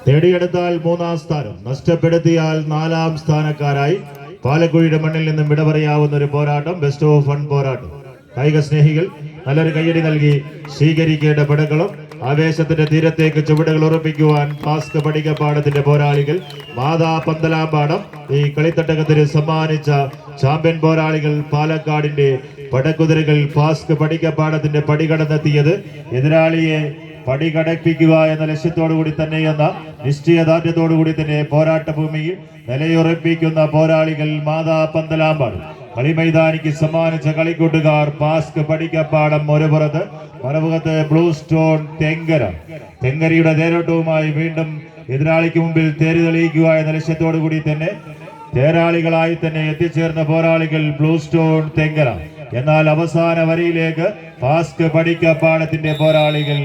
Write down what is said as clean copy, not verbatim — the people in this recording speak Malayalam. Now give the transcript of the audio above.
നേടിയെടുത്താൽ 3-ാം സ്ഥാനം, നഷ്ടപ്പെടുത്തിയാൽ 4-ാം സ്ഥാനക്കാരായി പാലക്കുഴിയുടെ മണ്ണിൽ നിന്നും വിട പറയാവുന്ന ഒരു പോരാട്ടം, ബെസ്റ്റ് ഓഫ് ഫൺ പോരാട്ടം. കായിക സ്നേഹികൾ നല്ലൊരു കയ്യടി നൽകി സ്വീകരിക്കേണ്ട പടകളും ആവേശത്തിന്റെ തീരത്തേക്ക് ചുവടുകൾ ഉറപ്പിക്കുവാൻ പാസ്ക് പടികപ്പാടത്തിന്റെ പോരാളികൾ, മാതാ പന്തലാമ്പാടം ഈ കളിത്തട്ടകത്തിന് സമ്മാനിച്ച ചാമ്പ്യൻ പോരാളികൾ പാലക്കാടിന്റെ പടക്കുതിരകൾ പാസ്ക് പടികപ്പാടത്തിന്റെ പടി കടന്നെത്തിയത് എതിരാളിയെ പടി കടപ്പിക്കുക എന്ന ലക്ഷ്യത്തോടു കൂടി തന്നെ എന്ന നിശ്ചയദാർഢ്യത്തോടു കൂടി തന്നെ പോരാട്ട ഭൂമിയിൽ നിലയുറപ്പിക്കുന്ന പോരാളികൾ മാതാ പന്തലാമ്പാട്. കളിമൈതാനിക്ക് സമ്മാനിച്ച കളിക്കൂട്ടുകാർ പാസ്ക് പടിക്കപ്പാടം ഒരു പുറത്ത്, മറുപുറത്ത് ബ്ലൂ സ്റ്റോൺ തെങ്കര. തെങ്കരയുടെ തേരോട്ടവുമായി വീണ്ടും എതിരാളിക്ക് മുമ്പിൽ തേര് തെളിയിക്കുക എന്ന ലക്ഷ്യത്തോടു കൂടി തന്നെ തേരാളികളായി തന്നെ എത്തിച്ചേർന്ന പോരാളികൾ ബ്ലൂ സ്റ്റോൺ തെങ്കര. എന്നാൽ അവസാന വരിയിലേക്ക് പാസ്ക് പടിക്കപ്പാടത്തിന്റെ പോരാളികൾ